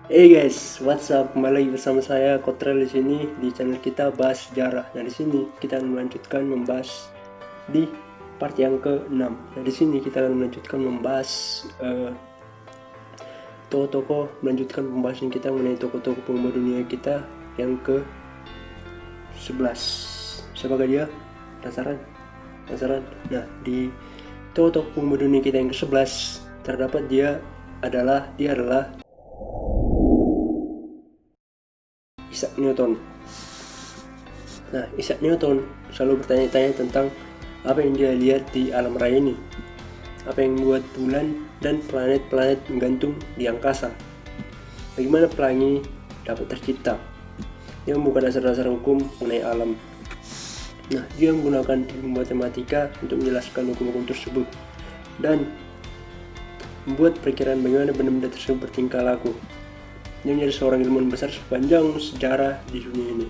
Hey guys, what's up? Kembali lagi bersama saya Kotrel di sini di channel kita bahas sejarah. Nah, di sini kita akan melanjutkan membahas di part yang ke-6. Nah, di sini kita akan melanjutkan membahas tokoh-tokoh, melanjutkan pembahasan kita mengenai tokoh-tokoh pengubah dunia kita yang ke-11. Siapakah dia? Penasaran? Nah, di tokoh-tokoh pengubah dunia kita yang ke-11 terdapat dia adalah Isaac Newton. Nah, Isaac Newton selalu bertanya-tanya tentang apa yang dia lihat di alam raya ini, apa yang membuat bulan dan planet-planet menggantung di angkasa, bagaimana pelangi dapat tercipta. Dia membuka dasar-dasar hukum mengenai alam. Nah, dia menggunakan ilmu matematika untuk menjelaskan hukum-hukum tersebut dan membuat perkiraan bagaimana benda-benda tersebut bertingkah laku. Dia menjadi seorang ilmuwan besar sepanjang sejarah di dunia ini.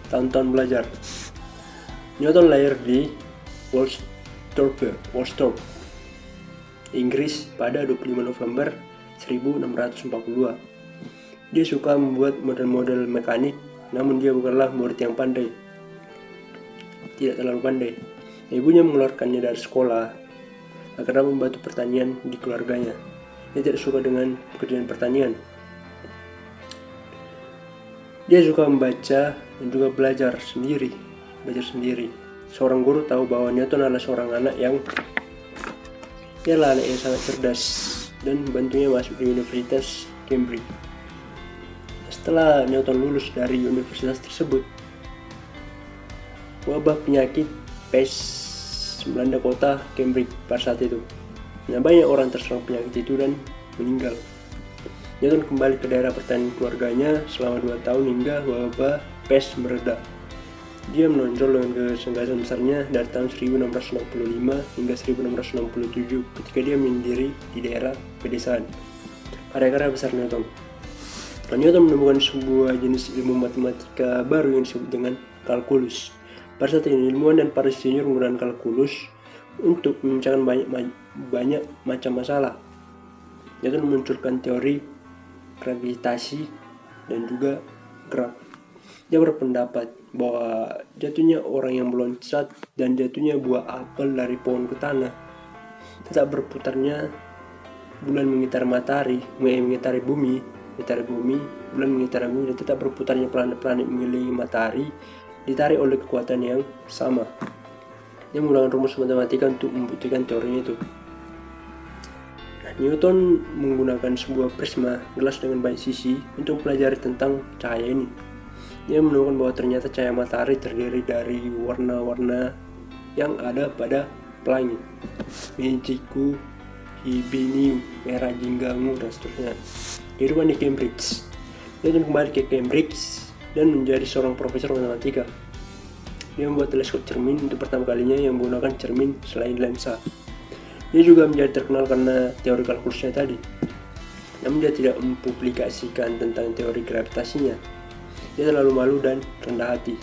Tahun-tahun belajar. Newton lahir di Woolsthorpe, Inggris pada 25 November 1642. Dia suka membuat model-model mekanik, namun dia bukanlah murid yang pandai. Tidak terlalu pandai. Ibunya mengeluarkannya dari sekolah karena membantu pertanian di keluarganya. Dia tidak suka dengan pekerjaan pertanian. Dia suka membaca dan juga belajar sendiri. Seorang guru tahu bahwa Newton adalah seorang anak yang sangat cerdas dan membantunya masuk di Universitas Cambridge. Setelah Newton lulus dari universitas tersebut, wabah penyakit pest melanda kota Cambridge pada saat itu. Nah, banyak orang terserang penyakit itu dan meninggal. Newton kembali ke daerah pertanian keluarganya selama 2 tahun hingga wabah pest mereda. Dia menonjol dengan kesenggasan besarnya dari tahun 1665 hingga 1667 ketika dia menyendiri di daerah pedesaan. Karya-karya besar Newton. Newton menemukan sebuah jenis ilmu matematika baru yang disebut dengan kalkulus. Pada saat ini, ilmuwan dan para insinyur menggunakan kalkulus untuk memecahkan banyak macam masalah. Newton memunculkan teori gravitasi dan juga gerak. Dia berpendapat bahwa jatuhnya orang yang meloncat dan jatuhnya buah apel dari pohon ke tanah, tetap berputarnya bulan mengitari bumi, bulan mengitari bumi, dan tetap berputarnya planet-planet mengelilingi matahari ditarik oleh kekuatan yang sama. Dia menggunakan rumus matematika untuk membuktikan teorinya itu. Newton menggunakan sebuah prisma gelas dengan banyak sisi untuk mempelajari tentang cahaya ini. Dia menemukan bahwa ternyata cahaya matahari terdiri dari warna-warna yang ada pada pelangi. Mejiku, hibinium, merah jinggangu, dan seterusnya. Kehidupan di Cambridge. Newton kembali ke Cambridge dan menjadi seorang profesor matematika. Dia membuat teleskop cermin untuk pertama kalinya yang menggunakan cermin selain lensa. Dia juga menjadi terkenal karena teori kalkulusnya tadi. Namun dia tidak mempublikasikan tentang teori gravitasinya. Dia terlalu malu dan rendah hati.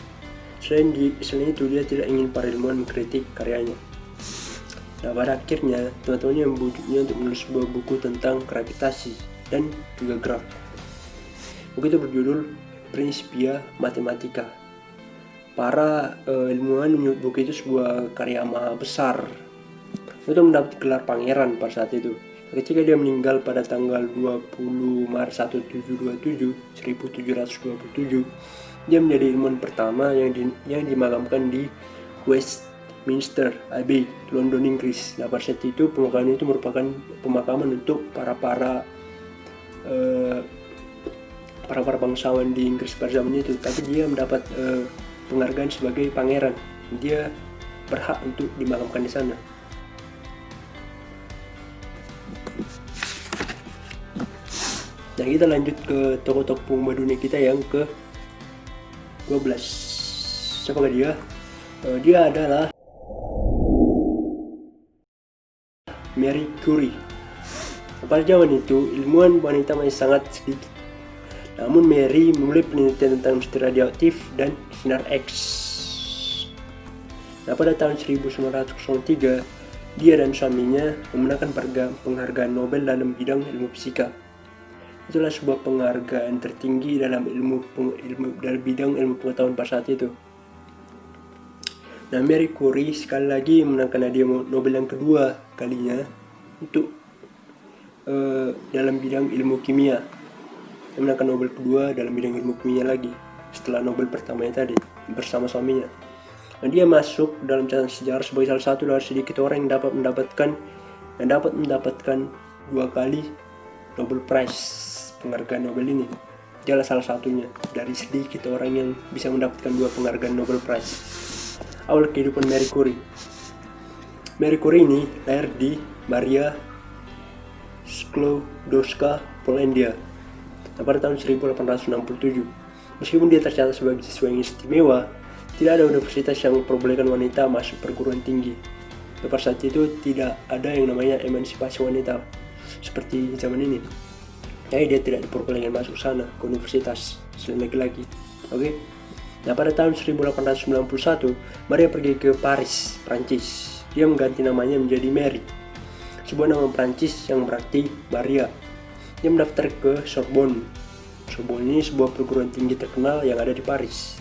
Selain itu, dia tidak ingin para ilmuwan mengkritik karyanya. Nah, pada akhirnya, teman-temannya membujuknya untuk menulis sebuah buku tentang gravitasi dan juga gerak. Buku itu berjudul Principia Mathematica. Para ilmuwan menyebut buku itu sebuah karya maha besar. Newton mendapat gelar pangeran pada saat itu. Ketika dia meninggal pada tanggal 20 Maret 1727, dia menjadi ilmuwan pertama yang dimakamkan di Westminster Abbey, London, Inggris. Nah, pada saat itu pemakaman itu merupakan pemakaman untuk para bangsawan di Inggris pada zaman itu. Tapi dia mendapat penghargaan sebagai pangeran. Dia berhak untuk dimakamkan di sana. Nah, kita lanjut ke tokoh-tokoh pengubah dunia kita yang ke-12. Siapakah dia? Dia adalah Marie Curie. Pada zaman itu, ilmuwan wanita masih sangat sedikit. Namun Marie memulai penelitian tentang misteri radioaktif dan sinar X. Nah, pada tahun 1903, dia dan suaminya memenangkan penghargaan Nobel dalam bidang ilmu fisika. Itulah sebuah penghargaan tertinggi dalam dalam bidang ilmu pengetahuan pada saat itu. Nah, Marie Curie sekali lagi menangkan hadiah Nobel yang kedua kalinya untuk dalam bidang ilmu kimia. Dia menangkan Nobel kedua dalam bidang ilmu kimia lagi setelah Nobel pertamanya tadi bersama suaminya. Nah, dia masuk dalam catatan sejarah sebagai salah satu dari sedikit orang yang dapat mendapatkan 2 kali Nobel Prize, penghargaan Nobel ini. Dia adalah salah satunya dari sedikit orang yang bisa mendapatkan 2 penghargaan Nobel Prize. Awal kehidupan Marie Curie. Marie Curie ini lahir di Maria Sklodowska, Polandia pada tahun 1867. Meskipun dia tercatat sebagai siswa yang istimewa, tidak ada universitas yang memperbolehkan wanita masuk perguruan tinggi. Pada saat itu tidak ada yang namanya emansipasi wanita seperti zaman ini. Jadi dia tidak diperbolehkan masuk sana ke universitas selain laki-laki. Oke. Nah, pada tahun 1891, Maria pergi ke Paris, Prancis. Dia mengganti namanya menjadi Mary, sebuah nama Prancis yang berarti Maria. Dia mendaftar ke Sorbonne. Sorbonne ini sebuah perguruan tinggi terkenal yang ada di Paris.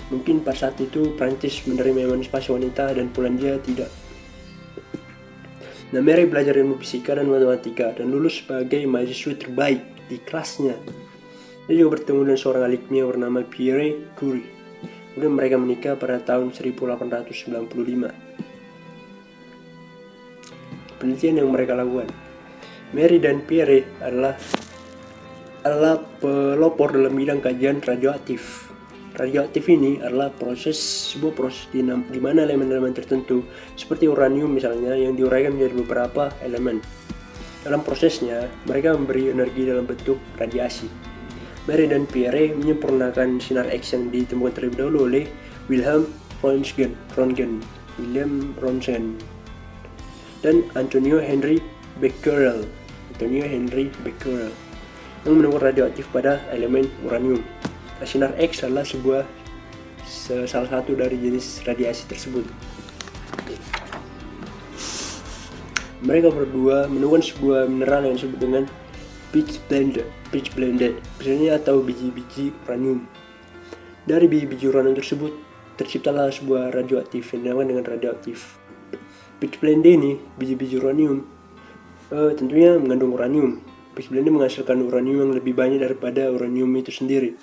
Mungkin pada saat itu Prancis menerima emansipasi wanita dan Polandia tidak. Nah, Mary belajar ilmu fisika dan matematika dan lulus sebagai mahasiswa terbaik di kelasnya. Dia juga bertemu dengan seorang ahli kimia bernama Pierre Curie. Kemudian mereka menikah pada tahun 1895. Penelitian yang mereka lakukan. Mary dan Pierre adalah pelopor dalam bidang kajian radioaktif. Radioaktif ini adalah sebuah proses di mana elemen-elemen tertentu seperti uranium misalnya yang diuraikan menjadi beberapa elemen. Dalam prosesnya, mereka memberi energi dalam bentuk radiasi. Mary dan Pierre menyempurnakan sinar X yang ditemukan terlebih dahulu oleh Wilhelm Röntgen dan Antonio Henry Becquerel yang menemukan radioaktif pada elemen uranium. Nah, sinar X adalah salah satu dari jenis radiasi tersebut. Mereka berdua menemukan sebuah mineral yang disebut dengan pitchblende, misalnya atau biji-biji uranium. Dari biji-biji uranium tersebut terciptalah sebuah radioaktif yang dinamakan dengan radioaktif. Pitchblende ini, biji-biji uranium, tentunya mengandung uranium. Pitchblende menghasilkan uranium yang lebih banyak daripada uranium itu sendiri.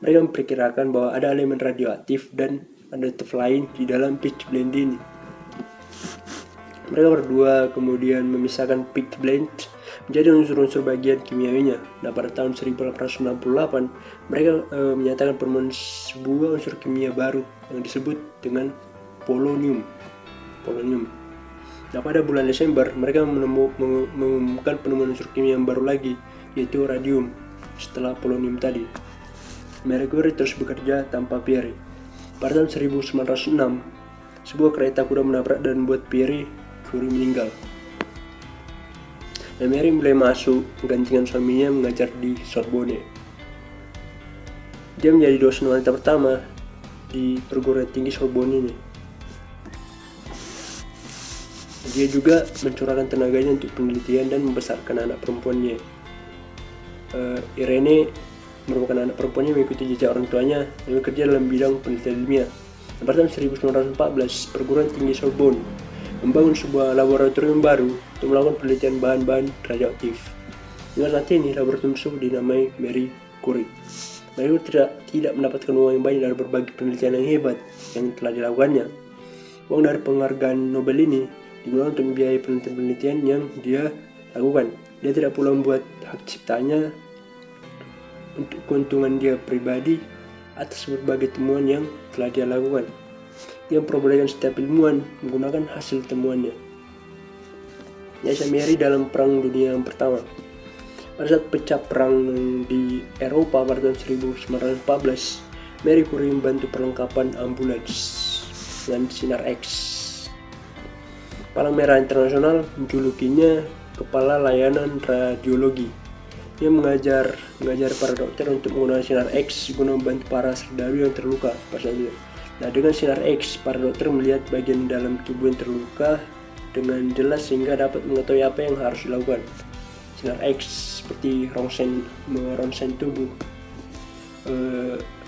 Mereka memperkirakan bahwa ada elemen radioaktif dan radioaktif lain di dalam pitchblende ini. Mereka berdua kemudian memisahkan pitchblende menjadi unsur-unsur bagian kimiawinya. Nah, pada tahun 1898 mereka menyatakan penemuan sebuah unsur kimia baru yang disebut dengan polonium. Nah, pada bulan Desember mereka mengumumkan penemuan unsur kimia yang baru lagi, yaitu radium setelah polonium tadi. Marie Curie terus bekerja tanpa Pierre. Pada tahun 1906 sebuah kereta kuda menabrak dan membuat Pierre Curie meninggal. Dan Mary mulai masuk menggantikan suaminya mengajar di Sorbonne. Dia menjadi dosen wanita pertama di perguruan tinggi Sorbonne ini. Dia juga mencurahkan tenaganya untuk penelitian dan membesarkan anak perempuannya. Irene merupakan anak perempuannya mengikuti jejak orang tuanya yang bekerja dalam bidang penelitian ilmiah. Pada tahun 1914, perguruan tinggi Sorbonne membangun sebuah laboratorium baru untuk melakukan penelitian bahan-bahan radioaktif. Hingga saat ini laboratorium tersebut dinamai Marie Curie. Marie Curie tidak mendapatkan uang yang banyak dari berbagai penelitian yang hebat yang telah dilakukannya. Uang dari penghargaan Nobel ini digunakan untuk membiayai penelitian-penelitian yang dia lakukan. Dia tidak pula membuat hak ciptanya untuk keuntungan dia pribadi atas berbagai temuan yang telah dia lakukan. Dia memperbolehkan setiap ilmuwan menggunakan hasil temuannya. Jasa Mary dalam Perang Dunia yang Pertama. Pada saat pecah perang di Eropa pada tahun 1914, Marie Curie membantu perlengkapan ambulans dengan sinar X. Palang Merah Internasional menjulukinya Kepala Layanan Radiologi. Dia mengajar para dokter untuk menggunakan sinar X guna membantu para serdadu yang terluka pada saat itu. Nah, dengan sinar X, para dokter melihat bagian dalam tubuh yang terluka dengan jelas sehingga dapat mengetahui apa yang harus dilakukan. sinar X seperti merongsen tubuh,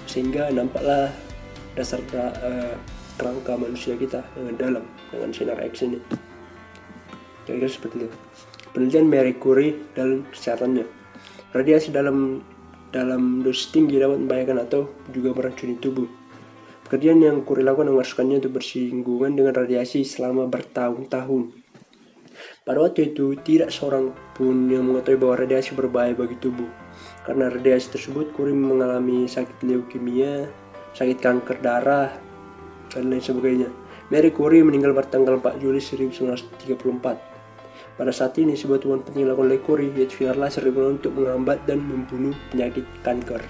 sehingga nampaklah dasar kerangka manusia kita dengan dalam dengan sinar X ini. Kira-kira seperti itu. Penelitian Marie Curie dalam kesehatannya. Radiasi dalam dosis tinggi dapat membahayakan atau juga meracuni tubuh. Pekerjaan yang Curie lakukan memasukkannya untuk bersinggungan dengan radiasi selama bertahun-tahun. Pada waktu itu, tidak seorang pun yang mengetahui bahwa radiasi berbahaya bagi tubuh. Karena radiasi tersebut, Curie mengalami sakit leukemia, sakit kanker darah, dan lain sebagainya. Marie Curie meninggal pada tanggal 4 Juli 1934. Pada saat ini, sebuah temuan penting dilakukan oleh Curie, yaitu sinar laser digunakan untuk menghambat dan membunuh penyakit kanker.